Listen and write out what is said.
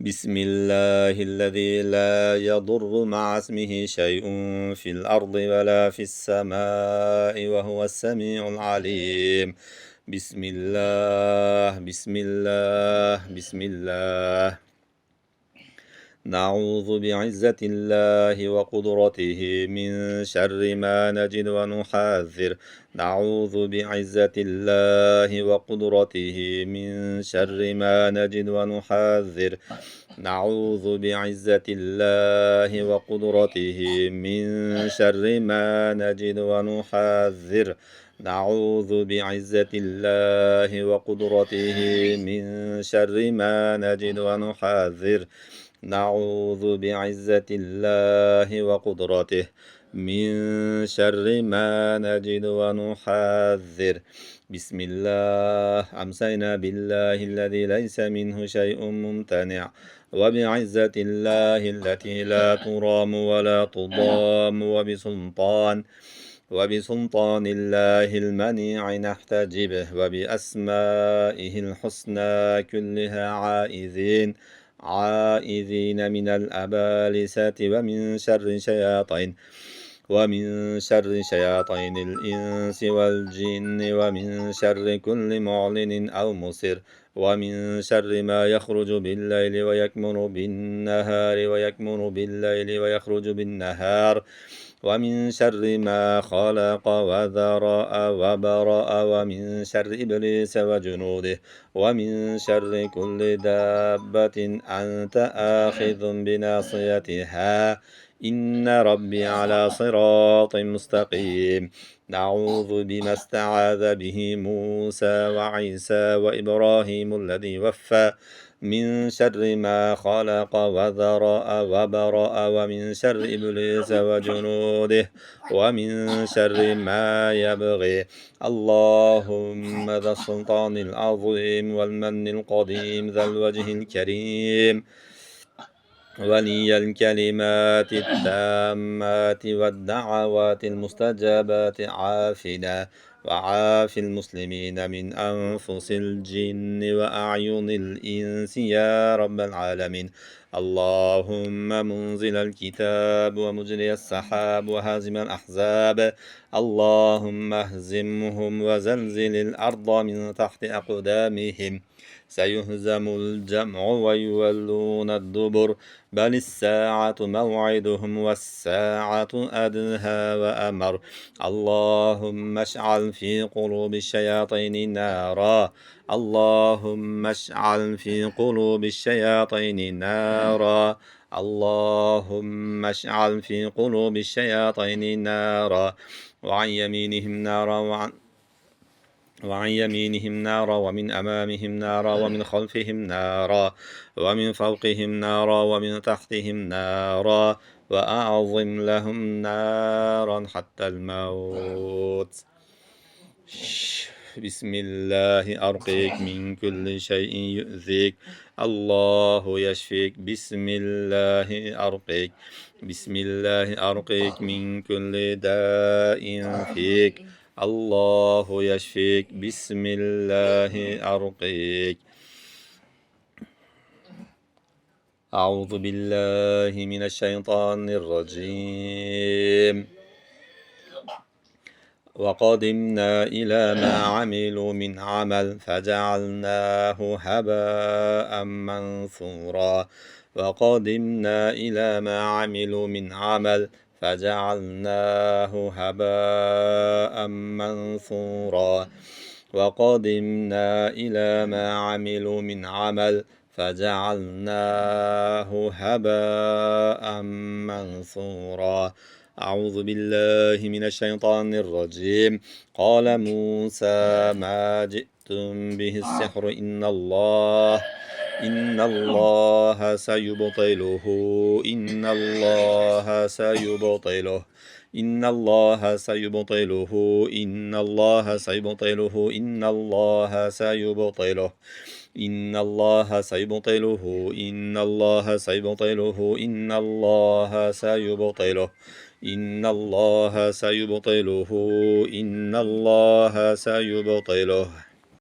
بسم الله الذي لا يضر مع اسمه شيء في الأرض ولا في السماء وهو السميع العليم. بسم الله بسم الله بسم الله. نعوذ بعزة الله وقدرته من شر ما نجد ونحاذر. نعوذ بعزة الله وقدرته من شر ما نجد ونحاذر. نعوذ بعزة الله وقدرته من شر ما نجد ونحاذر. نعوذ بعزة الله وقدرته من شر ما نجد ونحاذر. نعوذ بعزة الله وقدرته من شر ما نجد ونحاذر. بسم الله. أمسينا بالله الذي ليس منه شيء ممتنع، وبعزة الله التي لا ترام ولا تضام، وبسلطان الله المنيع نحتجبه، وبأسمائه الحسنى كلها عائذين من الأبالسة ومن شر شياطين الإنس والجن، ومن شر كل معلن أو مسر، ومن شر ما يخرج بالليل ويكمن بالليل ويخرج بالنهار، ومن شر ما خلق وذرأ وبرأ، ومن شر إبليس وجنوده، ومن شر كل دابة أنت آخذ بناصيتها، إن ربي على صراط مستقيم. نعوذ بما استعاذ به موسى وعيسى وإبراهيم الذي وفى، من شر ما خلق وذرأ وبرأ، ومن شر إبليس وجنوده، ومن شر ما يبغي. اللهم ذا السلطان العظيم والمن القديم ذا الوجه الكريم، ولي الكلمات التامات والدعوات المستجابات، عافنا وعاف المسلمين من أنفس الجن وأعين الإنس يا رب العالمين. اللهم منزل الكتاب ومجري السحاب وهازم الأحزاب، اللهم اهزمهم وزلزل الأرض من تحت أقدامهم. سيهزم الجمع ويولون الدبر، بل الساعة موعدهم والساعة أدهى وأمر. اللهم اشعل في قلوب الشياطين نارا، اللهم اشعل في قلوب الشياطين نارا، اللهم اشعل في قلوب الشياطين نارا، وعن يمينهم نارا ومن أمامهم نارا ومن خلفهم نارا ومن فوقهم نارا ومن تحتهم نارا، وأعظم لهم نارا حتى الموت. بسم الله أرقيك من كل شيء يؤذيك، الله يشفيك. بسم الله أرقيك، بسم الله أرقيك من كل داء فيك، الله يشفيك. بسم الله أرقيك. أعوذ بالله من الشيطان الرجيم. وقدمنا إلى ما عملوا من عمل فجعلناه هباء منثورا. وقدمنا إلى ما عملوا من عمل فجعلناه هباء منثورا. وقدمنا إلى ما عملوا من عمل فجعلناه هباء منثورا. أعوذ بالله من الشيطان الرجيم. قال موسى ما جئتم به السحر إن الله سيبطله، إن الله سيبطله، إن الله سيبطله، إن الله سيبطله، إن الله سيبطله، إن الله سيبطله، إن الله سيبطله، إن الله سيبطله، إن الله سيبطله، إن الله سيبطله.